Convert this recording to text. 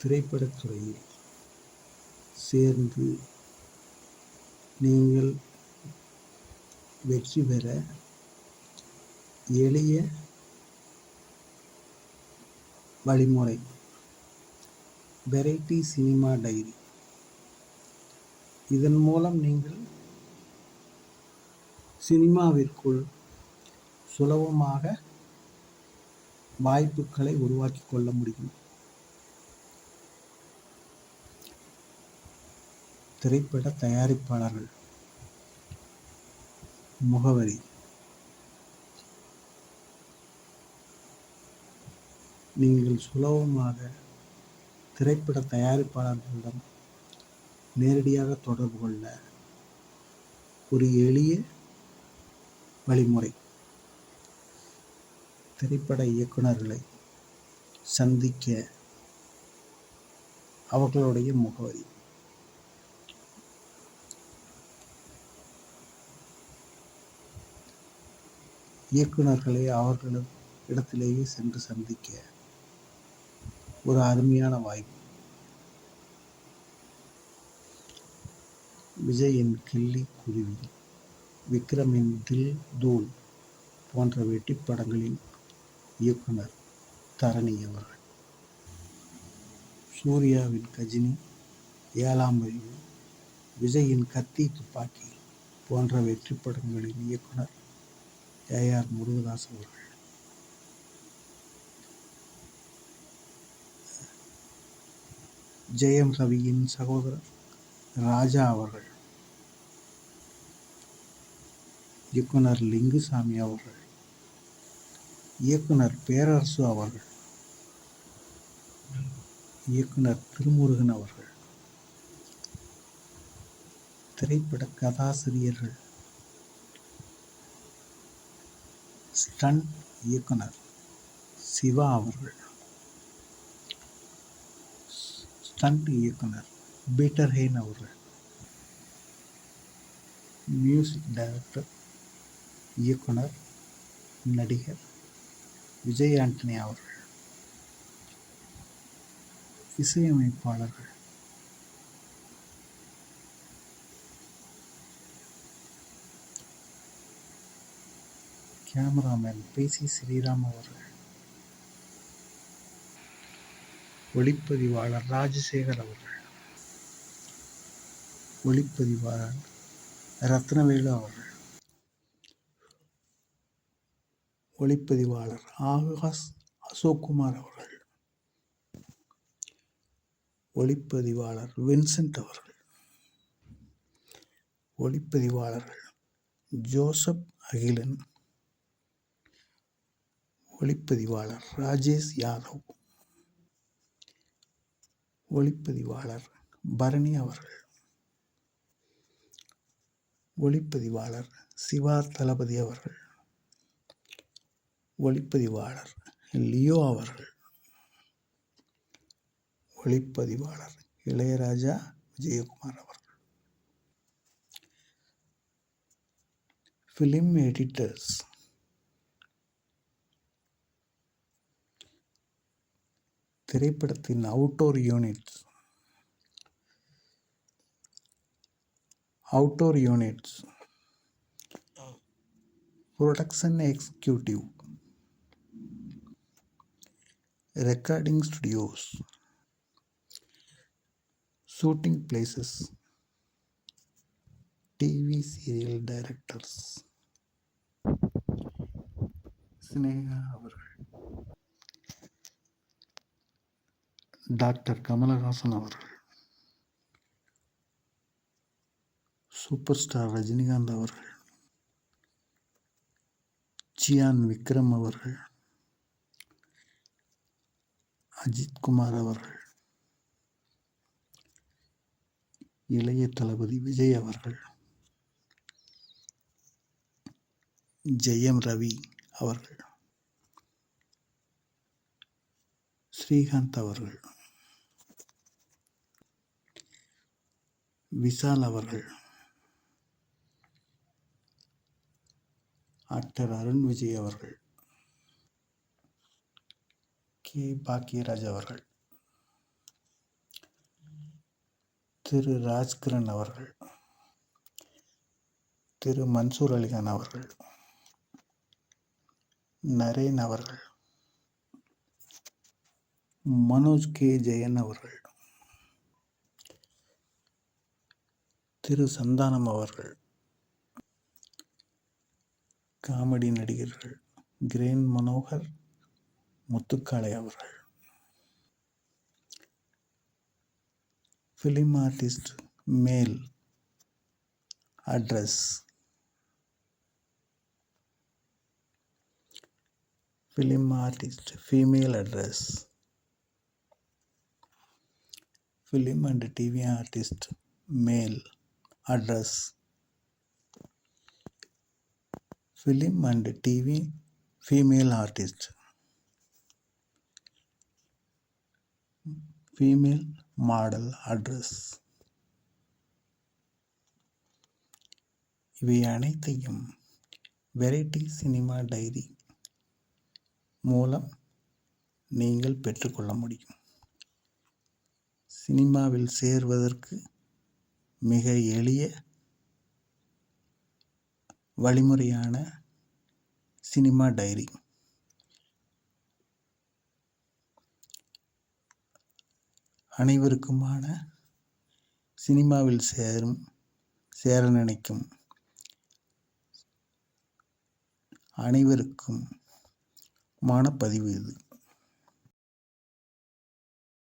திரைப்படத்துறையில் சேர்ந்து நீங்கள் வெற்றி பெற எளிய வழிமுறை வெரைட்டி சினிமா டைரி. இதன் மூலம் நீங்கள் சினிமாவிற்குள் சுலபமாக வாய்ப்புகளை உருவாக்கி கொள்ள முடியும். திரைப்பட தயாரிப்பாளர்கள் முகவரி: நீங்கள் சுலபமாக திரைப்பட தயாரிப்பாளர்களிடம் நேரடியாக தொடர்பு கொள்ள ஒரு எளிய வழிமுறை திரைப்பட இயக்குனர்களை சந்திக்க அவர்களுடைய முகவரி. இயக்குனர்களை அவர்களும் இடத்திலேயே சென்று சந்திக்க ஒரு அருமையான வாய்ப்பு. விஜயின் கில்லி குருவி, விக்ரமின் தில் தூள் போன்ற வெற்றிப் படங்களின் இயக்குனர் தரணி அவர்கள், சூர்யாவின் கஜினி, 7ஆம் அறிவு, விஜயின் கத்தி துப்பாக்கி போன்ற வெற்றிப் படங்களின் இயக்குனர் ஏ.ஆர். முருகதாஸ் அவர்கள், ஜெயம் ரவியின் சகோதரர் ராஜா அவர்கள், இயக்குனர் லிங்குசாமி அவர்கள், இயக்குனர் பேரரசு அவர்கள், இயக்குனர் திருமுருகன் அவர்கள், திரைப்பட கதாசிரியர்கள், ஸ்டண்ட் இயக்குனர் சிவா அவர்கள், ஸ்டண்ட் இயக்குனர் பீட்டர் ஹெய்ன் அவர்கள், மியூசிக் டைரக்டர் இயக்குனர் நடிகர் விஜய் ஆண்டனி அவர்கள், இசையமைப்பாளர்கள் கேமராமேன் பி.சி. ஸ்ரீராம் அவர்கள், ஒளிப்பதிவாளர் ராஜசேகர் அவர்கள், ஒளிப்பதிவாளர் ரத்னவேலு அவர்கள், ஒளிப்பதிவாளர் ஆகாஷ் அசோக்குமார் அவர்கள், ஒளிப்பதிவாளர் வின்சென்ட் அவர்கள், ஒளிப்பதிவாளர்கள் ஜோசப் அகிலன், ஒளிப்பதிவாளர் ராஜேஷ் யாதவ், ஒளிப்பதிவாளர் பரணி அவர்கள், ஒளிப்பதிவாளர் சிவா தளபதி அவர்கள், ஒளிப்பதிவாளர் லியோ அவர்கள், ஒளிப்பதிவாளர் இளையராஜா விஜயகுமார் அவர்கள், ஃபிலிம் எடிட்டர்ஸ் திரைப்படத்தின் outdoor units, production executive, recording studios, shooting places, TV serial directors Sneha அவர்கள், டாக்டர் கமலஹாசன் அவர்கள், சூப்பர் ஸ்டார் ரஜினிகாந்த் அவர்கள், சியான் விக்ரம் அவர்கள், அஜித்குமார் அவர்கள், இளைய தளபதி விஜய் அவர்கள், ஜெயம் ரவி அவர்கள், ஸ்ரீகாந்த் அவர்கள், விஷால் அவர்கள், ஆக்டர் அருண் விஜய் அவர்கள், கே. பாக்கியராஜ் அவர்கள், திரு ராஜ்கிரண் அவர்கள், திரு மன்சூர் அலிகான் அவர்கள், நரேன் அவர்கள், மனோஜ் கே ஜெயன் அவர்கள், திரு சந்தானம் அவர்கள், காமெடி நடிகர்கள் கிரேன் மனோகர், முத்துக்காளை அவர்கள், film artist male address, film artist female address, film and TV artist male address, film and TV female artist, female model address. இவை அனைத்தையும் வெரைட்டி சினிமா டைரி மூலம் நீங்கள் பெற்றுக்கொள்ள முடியும். சினிமாவில் சேர்வதற்கு மிக எளிய வழிமுறையான சினிமா டைரி. அனைவருக்குமான சினிமாவில் சேர நினைக்கும் அனைவருக்கும் பதிவு இது.